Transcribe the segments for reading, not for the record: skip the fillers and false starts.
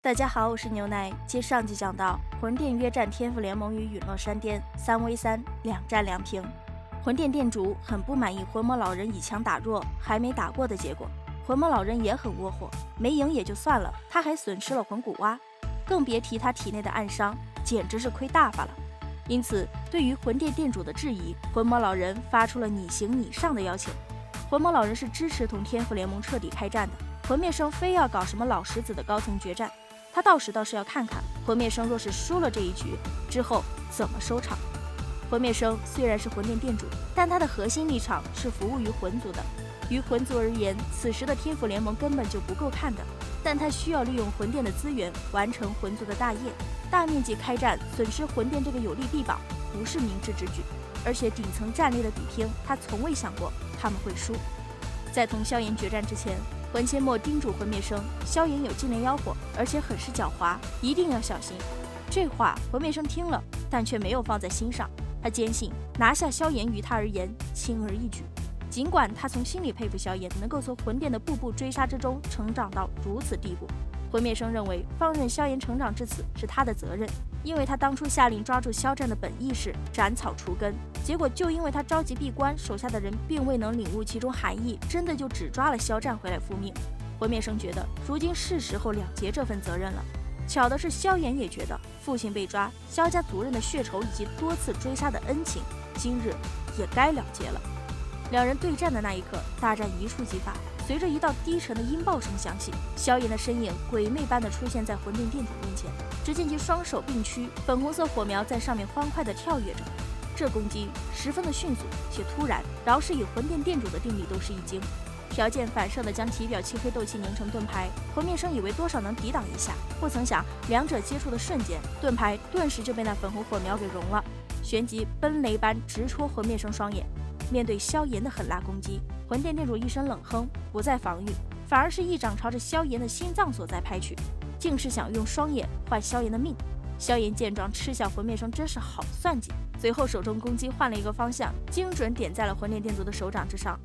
大家好，我是牛奶。接上集讲到，魂殿约战天赋联盟与陨落山巅，3v3，两战两平。魂殿殿主很不满意魂魔老人以强打弱，还没打过的结果。魂魔老人也很窝火，没赢也就算了，他还损失了魂骨蛙，更别提他体内的暗伤，简直是亏大发了。因此，对于魂殿殿主的质疑，魂魔老人发出了你行你上的邀请。魂魔老人是支持同天赋联盟彻底开战的，魂灭生非要搞什么老石子的高层决战。他倒是要看看魂灭生若是输了这一局之后怎么收场。魂灭生虽然是魂殿殿主，但他的核心立场是服务于魂族的。于魂族而言，此时的天赋联盟根本就不够看的，但他需要利用魂殿的资源完成魂族的大业。大面积开战，损失魂殿这个有利臂膀，不是明智之举。而且顶层战力的比拼，他从未想过他们会输。在同萧炎决战之前，魂切莫叮嘱魂灭生，萧炎有禁炼妖火，而且很是狡猾，一定要小心。这话魂灭生听了，但却没有放在心上。他坚信拿下萧炎于他而言轻而易举。尽管他从心里佩服萧炎能够从魂殿的步步追杀之中成长到如此地步。魂灭生认为放任萧炎成长至此是他的责任，因为他当初下令抓住萧战的本意是斩草除根，结果就因为他着急闭关，手下的人并未能领悟其中含义，真的就只抓了萧战回来复命。魂灭生觉得如今是时候了结这份责任了。巧的是，萧炎也觉得父亲被抓，萧家族人的血仇以及多次追杀的恩情，今日也该了结了。两人对战的那一刻，大战一触即发。随着一道低沉的音爆声响起，萧炎的身影鬼魅般的出现在魂殿殿主面前。只见其双手并驱，粉红色火苗在上面欢快的跳跃着。这攻击十分的迅速且突然，饶是以魂殿殿主的定力都是一惊。条件反射的将体表漆黑斗气凝成盾牌，魂灭生以为多少能抵挡一下，不曾想两者接触的瞬间，盾牌顿时就被那粉红火苗给融了，旋即奔雷般直戳魂灭生双眼。面对萧炎的狠辣攻击，魂殿殿主一声冷哼，不再防御，反而是一掌朝着萧炎的心脏所在拍去，竟是想用双眼换萧炎的命。萧炎见状嗤笑魂灭生真是好算计，随后手中攻击换了一个方向，精准点在了魂殿殿主的手掌之上。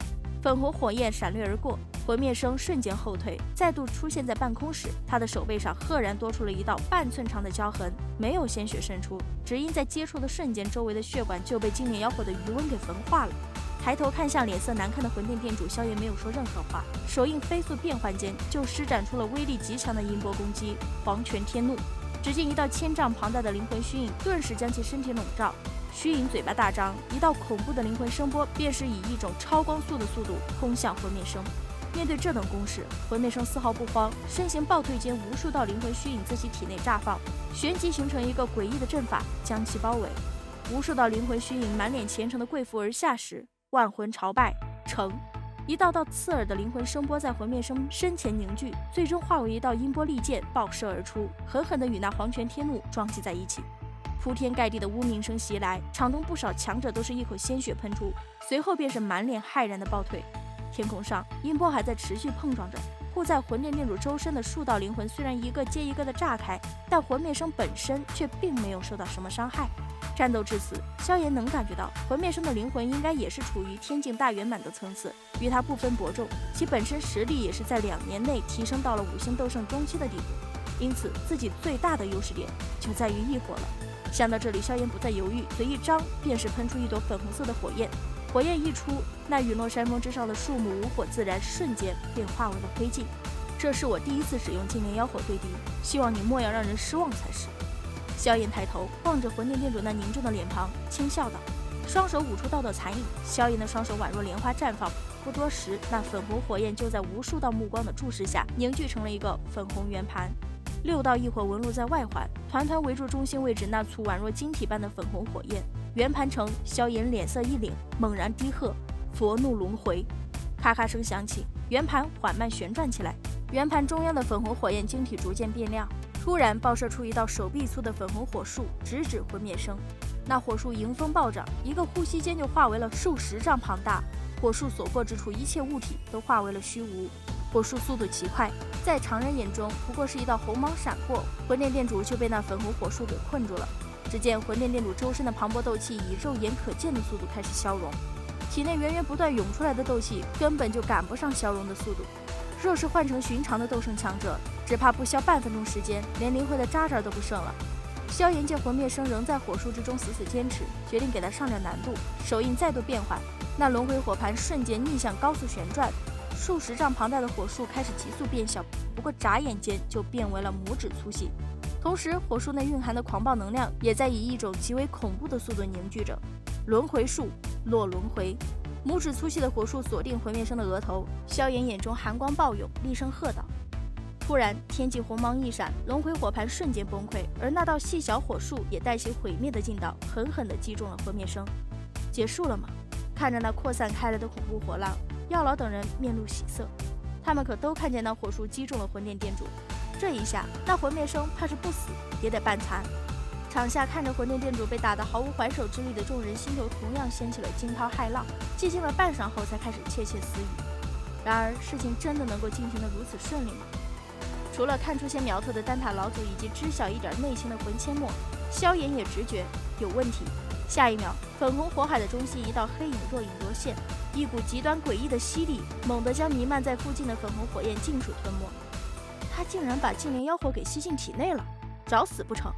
粉红火焰闪掠而过，魂灭生瞬间后退，再度出现在半空时，他的手背上赫然多出了一道半寸长的焦痕，没有鲜血渗出，只因在接触的瞬间，周围的血管就被禁炼妖火的余温给焚化了。抬头看向脸色难看的魂殿殿主，萧炎没有说任何话，手印飞速变换间就施展出了威力极强的音波攻击黄泉天怒。只见一道千丈庞大的灵魂虚影顿时将其身体笼罩，虚影嘴巴大张，一道恐怖的灵魂声波便是以一种超光速的速度轰向魂灭生。面对这等攻势，魂灭生丝毫不慌，身形暴退间，无数道灵魂虚影自其体内绽放，旋即形成一个诡异的阵法将其包围。无数道灵魂虚影满脸虔诚的跪伏而下时，万魂朝拜成，一道道刺耳的灵魂声波在魂灭生身前凝聚，最终化为一道音波利剑爆射而出，狠狠地与那黄泉天怒撞击在一起。铺天盖地的呜鸣声袭来，场中不少强者都是一口鲜血喷出，随后便是满脸骇然的暴退。天空上音波还在持续碰撞着，护在魂殿殿主周身的数道灵魂虽然一个接一个的炸开，但魂灭生本身却并没有受到什么伤害。战斗至此，萧炎能感觉到魂灭生的灵魂应该也是处于天境大圆满的层次，与他不分伯仲，其本身实力也是在2年内提升到了5星斗圣中期的地步，因此自己最大的优势点就在于异火了。想到这里，萧炎不再犹豫，嘴一张便是喷出一朵粉红色的火焰，火焰一出，那陨落山峰之上的树木无火自燃，瞬间便化为了灰烬。这是我第一次使用禁炼妖火对敌，希望你莫要让人失望才是。萧炎抬头望着魂殿殿主那凝重的脸庞，轻笑道，双手舞出道道残影，萧炎的双手宛若莲花绽放，不多时，那粉红火焰就在无数道目光的注视下凝聚成了一个粉红圆盘，6道异火纹路在外环，团团围住中心位置那簇宛若晶体般的粉红火焰。圆盘成，萧炎脸色一凛，猛然低喝，佛怒轮回。咔咔声响起，圆盘缓慢旋转起来，圆盘中央的粉红火焰晶体逐渐变亮，突然爆射出一道手臂粗的粉红火束，直指魂灭生。那火束迎风暴涨，一个呼吸间就化为了数十丈庞大，火束所过之处，一切物体都化为了虚无。火束速度奇快，在常人眼中不过是一道红芒闪过，魂殿殿主就被那粉红火束给困住了。只见魂殿殿主周身的磅礴斗气以肉眼可见的速度开始消融，体内源源不断涌出来的斗气根本就赶不上消融的速度。若是换成寻常的斗圣强者，只怕不消半分钟时间，连灵魂的渣渣都不剩了。萧炎见魂灭生仍在火树之中死死坚持，决定给他上点难度。手印再度变换，那轮回火盘瞬间逆向高速旋转，数十丈庞大的火树开始急速变小，不过眨眼间就变为了拇指粗细。同时，火树内蕴含的狂暴能量也在以一种极为恐怖的速度凝聚着。轮回术，落轮回。拇指粗细的火树锁定魂灭生的额头，萧炎眼中寒光暴涌，厉声喝道。突然，天际红芒一闪，轮回火盘瞬间崩溃，而那道细小火树也带起毁灭的劲道，狠狠地击中了魂灭生。结束了吗？看着那扩散开来的恐怖火浪，药老等人面露喜色。他们可都看见那火树击中了魂殿殿主，这一下，那魂灭生怕是不死也得半残。场下看着魂殿殿主被打得毫无还手之力的众人，心头同样掀起了惊涛骇浪，寂静了半晌后才开始窃窃私语。然而，事情真的能够进行得如此顺利吗？除了看出些苗头的丹塔老祖以及知晓一点内情的魂阡陌，萧炎也直觉有问题。下一秒，粉红火海的中心一道黑影若隐若现，一股极端诡异的吸力猛地将弥漫在附近的粉红火焰尽数吞没。他竟然把净莲妖火给吸进体内了，找死不成？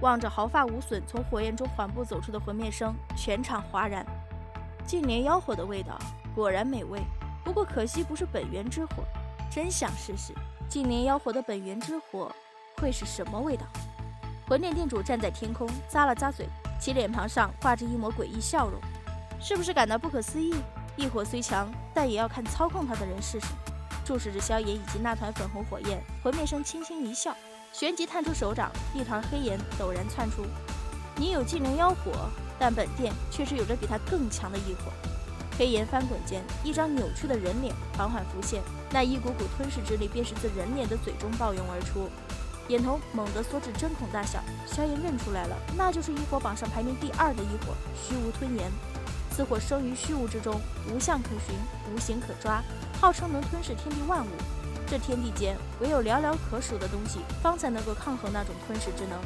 望着毫发无损从火焰中缓步走出的魂灭生，全场哗然。净莲妖火的味道果然美味，不过可惜不是本源之火，真想试试净莲妖火的本源之火会是什么味道。魂殿殿主站在天空，咂了咂嘴，其脸庞上挂着一抹诡异笑容。是不是感到不可思议？异火虽强，但也要看操控它的人是谁。注视着萧炎以及那团粉红火焰，魂灭生轻轻一笑，旋即探出手掌，一团黑炎陡然窜出。你有净莲妖火，但本殿却是有着比它更强的异火。黑炎翻滚间，一张扭曲的人脸缓缓浮现，那一股股吞噬之力便是自人脸的嘴中暴涌而出，眼瞳猛地缩至针孔大小。萧炎认出来了，那就是异火榜上排名第2的异火虚无吞炎。此火生于虚无之中，无相可寻，无形可抓，号称能吞噬天地万物。这天地间唯有寥寥可数的东西，方才能够抗衡那种吞噬之能。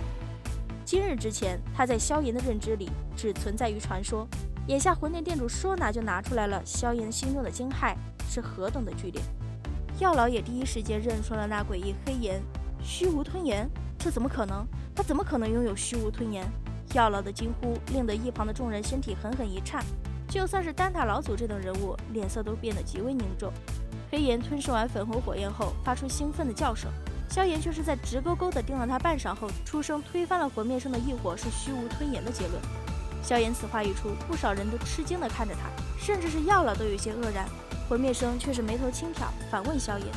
今日之前，他在萧炎的认知里只存在于传说，眼下魂殿殿主说拿就拿出来了，萧炎心中的惊骇是何等的剧烈。药老也第一时间认出了那诡异黑炎，虚无吞炎，这怎么可能？他怎么可能拥有虚无吞炎？药老的惊呼令得一旁的众人身体狠狠一颤，就算是丹塔老祖这等人物，脸色都变得极为凝重。黑炎吞噬完粉红火焰后，发出兴奋的叫声，萧炎却是在直勾勾地盯了他半晌后，出声推翻了魂灭生的异火是虚无吞炎的结论。萧炎此话一出，不少人都吃惊地看着他，甚至是药老都有些愕然。魂灭生却是眉头轻挑，反问萧炎：“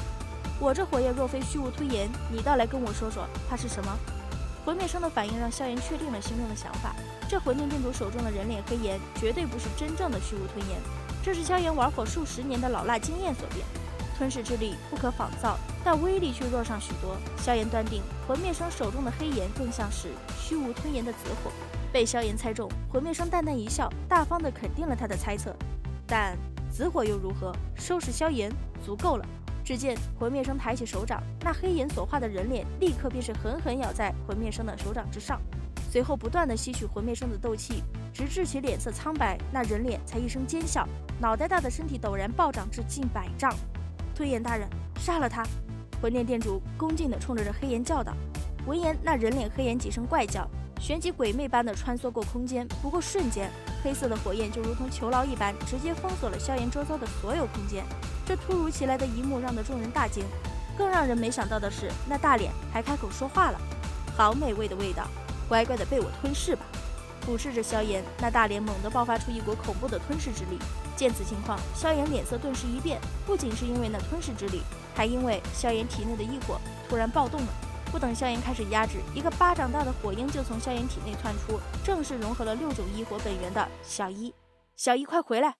我这火焰若非虚无吞炎，你倒来跟我说说，它是什么？”魂灭生的反应让萧炎确定了心中的想法，这魂殿殿主手中的人脸黑炎绝对不是真正的虚无吞炎，这是萧炎玩火数十年的老辣经验所变。吞噬之力不可仿造，但威力却弱上许多。萧炎断定魂灭生手中的黑炎更像是虚无吞炎的紫火。被萧炎猜中，魂灭生淡淡一笑，大方地肯定了他的猜测。但紫火又如何？收拾萧炎足够了。只见魂灭生抬起手掌，那黑炎所画的人脸立刻便是狠狠咬在魂灭生的手掌之上，随后不断地吸取魂灭生的斗气，直至其脸色苍白，那人脸才一声尖笑，脑袋大的身体陡然暴涨至近100丈。吞炎大人，杀了他！魂殿殿主恭敬地冲着这黑炎叫道。闻言，那人脸黑炎几声怪叫，旋即鬼魅般的穿梭过空间，不过瞬间，黑色的火焰就如同囚牢一般，直接封锁了萧炎周遭的所有空间。这突如其来的一幕让得众人大惊，更让人没想到的是，那大脸还开口说话了。好美味的味道，乖乖的被我吞噬吧！俯视着萧炎，那大脸猛地爆发出一股恐怖的吞噬之力。见此情况，萧炎脸色顿时一变，不仅是因为那吞噬之力，还因为萧炎体内的异火突然暴动了。不等萧炎开始压制，一个巴掌大的火鹰就从萧炎体内窜出，正是融合了6种异火本源的小一。小一，快回来！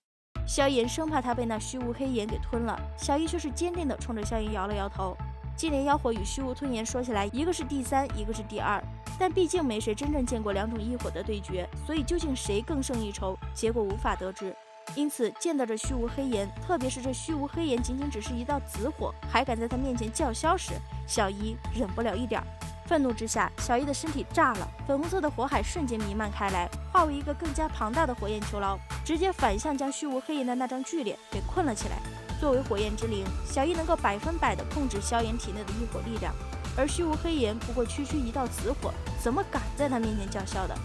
萧炎生怕他被那虚无黑炎给吞了，小一却是坚定地冲着萧炎摇了摇头。净莲妖火与虚无吞炎说起来，一个是第3，一个是第2，但毕竟没谁真正见过2种异火的对决，所以究竟谁更胜一筹，结果无法得知。因此见到这虚无黑炎，特别是这虚无黑炎仅仅只是一道紫火，还敢在他面前叫嚣时，小一忍不了一点。愤怒之下，小一的身体炸了，粉红色的火海瞬间弥漫开来，化为一个更加庞大的火焰囚牢，直接反向将虚无黑炎的那张巨脸给困了起来。作为火焰之灵，小一能够100%的控制萧炎体内的异火力量，而虚无黑炎不过区区一道紫火，怎么敢在他面前叫嚣的？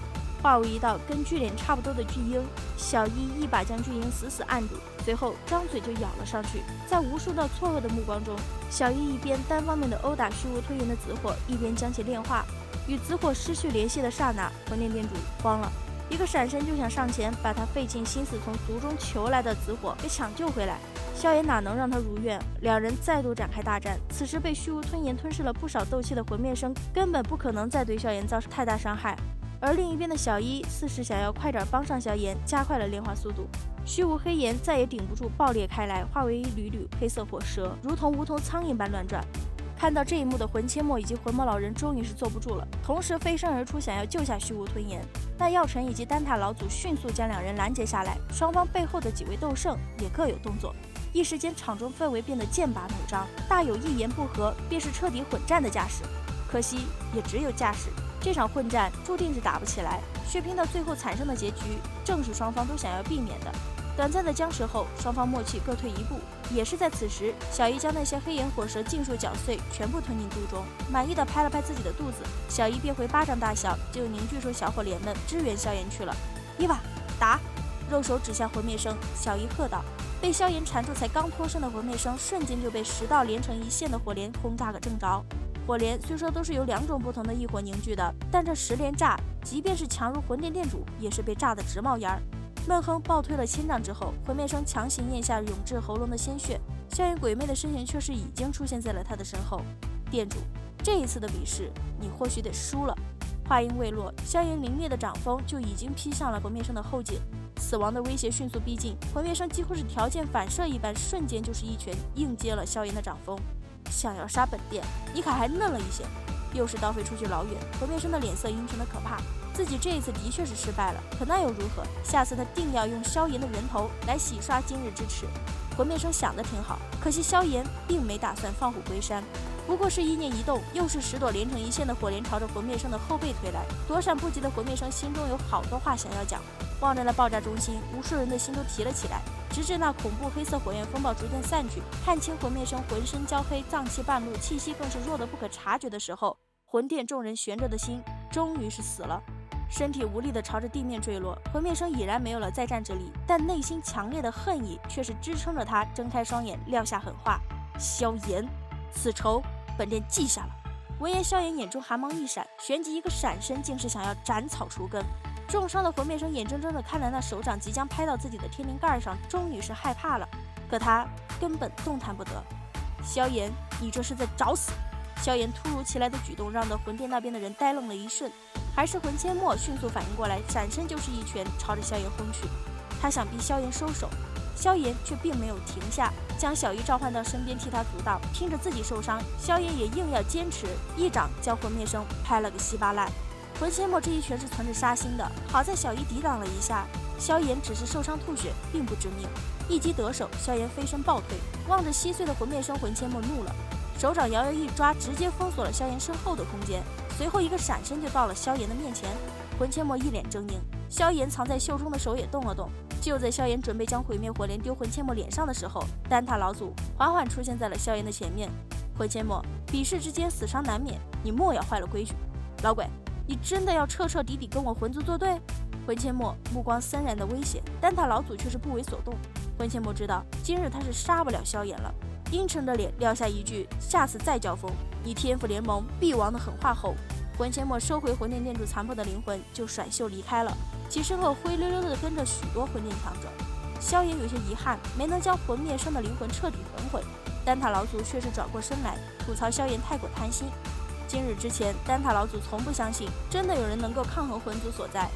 化为一道跟巨脸差不多的巨鹰，小一一把将巨鹰死死按住，随后张嘴就咬了上去。在无数道错愕的目光中，小一一边单方面的殴打虚无推炎的紫火，一边将其炼化。与紫火失去联系的刹那，魂殿店主慌了，一个闪身就想上前把他费尽心思从族中求来的紫火给抢救回来。萧炎哪能让他如愿？两人再度展开大战。此时被虚无吞炎吞噬了不少斗气的魂灭生，根本不可能再对萧炎造成太大伤害。而另一边的小一似是想要快点帮上萧炎，加快了炼化速度。虚无黑炎再也顶不住，爆裂开来，化为一缕缕黑色火蛇，如同无头苍蝇般乱转。看到这一幕的魂切墨以及魂魔老人终于是坐不住了，同时飞身而出，想要救下虚无吞炎。但药尘以及丹塔老祖迅速将两人拦截下来，双方背后的几位斗圣也各有动作。一时间场中氛围变得剑拔弩张，大有一言不合便是彻底混战的架势。可惜也只有架势，这场混战注定是打不起来，血拼到最后产生的结局正是双方都想要避免的。短暂的僵持后，双方默契各退一步。也是在此时，小一将那些黑炎火蛇尽数搅碎，全部吞进肚中，满意的拍了拍自己的肚子。小一变回巴掌大小，就凝聚出小火莲们支援萧炎去了。伊娃，打！肉手指向魂灭生，小一喝道。被萧炎缠住才刚脱身的魂灭生，瞬间就被10道连成一线的火莲轰炸个正着。火莲虽说都是由2种不同的异火凝聚的，但这10连炸，即便是强如魂殿店主，也是被炸得直冒烟儿。闷哼暴退了1000丈之后，魂灭生强行咽下涌至喉咙的鲜血，萧炎鬼魅的身形却是已经出现在了他的身后。店主，这一次的比试，你或许得输了。话音未落，萧炎凌冽的掌风就已经劈向了魂灭生的后颈，死亡的威胁迅速逼近，魂灭生几乎是条件反射一般，瞬间就是一拳硬接了萧炎的掌风。想要杀本殿，你可还嫩了一些。又是刀飞出去老远，魂灭生的脸色阴沉的可怕。自己这一次的确是失败了，可那又如何？下次他定要用萧炎的人头来洗刷今日之耻。魂灭生想的挺好，可惜萧炎并没打算放虎归山，不过是意念一动，又是10朵连成一线的火莲朝着魂灭生的后背推来。躲闪不及的魂灭生心中有好多话想要讲，望着那爆炸中心，无数人的心都提了起来。直至那恐怖黑色火焰风暴逐渐散去，看清魂灭生浑身焦黑，脏气半露，气息更是弱得不可察觉的时候，魂殿众人悬着的心终于是死了。身体无力地朝着地面坠落，魂灭生已然没有了再战之力，但内心强烈的恨意却是支撑着他睁开双眼撂下狠话：萧炎，此仇本殿记下了。闻言，萧炎眼中寒芒一闪，旋即一个闪身，竟是想要斩草除根。重伤的魂灭生眼睁睁地看着那手掌即将拍到自己的天灵盖上，终于是害怕了，可他根本动弹不得。萧炎，你这是在找死！萧炎突如其来的举动让得魂殿那边的人呆愣了一瞬，还是魂切墨迅速反应过来，闪身就是一拳朝着萧炎轰去。他想逼萧炎收手，萧炎却并没有停下，将小一召唤到身边替他阻挡。听着自己受伤，萧炎也硬要坚持，一掌将魂灭生拍了个稀巴烂。魂切墨这一拳是存着杀心的，好在小一抵挡了一下，萧炎只是受伤吐血，并不致命。一击得手，萧炎飞身暴退，望着稀碎的魂灭生，魂切墨怒了，手掌摇摇一抓，直接封锁了萧炎身后的空间，随后一个闪身就到了萧炎的面前。魂切墨一脸狰狞，萧炎藏在袖中的手也动了动。就在萧炎准备将毁灭火莲丢魂切墨脸上的时候，丹塔老祖缓缓出现在了萧炎的前面。魂切墨，比试之间死伤难免，你莫要坏了规矩。老鬼，你真的要彻彻底底跟我魂族作对？魂切墨目光森然的威胁，丹塔老祖却是不为所动。魂切墨知道今日他是杀不了萧炎了，阴沉的脸撂下一句下次再交锋，你天赋联盟必亡的狠话后，魂切墨收回魂殿店主残破的灵魂，就甩袖离开了。其身后灰溜溜的跟着许多魂殿强者。萧炎有些遗憾，没能将魂灭生的灵魂彻底焚毁。丹塔老祖却是转过身来吐槽萧炎太过贪心。今日之前，丹塔老祖从不相信真的有人能够抗衡魂族所在，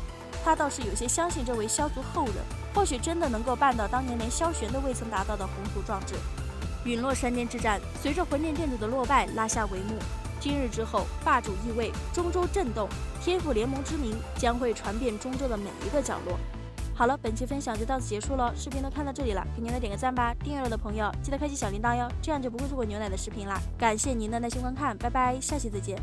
他倒是有些相信这位萧族后人，或许真的能够办到当年连萧玄都未曾达到的宏图壮志。陨落山巅之战随着魂殿店主的落败拉下帷幕。今日之后，霸主易位，中州震动，天赋联盟之名将会传遍中州的每一个角落。好了，本期分享就到此结束了，视频都看到这里了，给您来点个赞吧，订阅了的朋友记得开启小铃铛哟，这样就不会错过牛奶的视频啦。感谢您的耐心观看，拜拜，下期再见。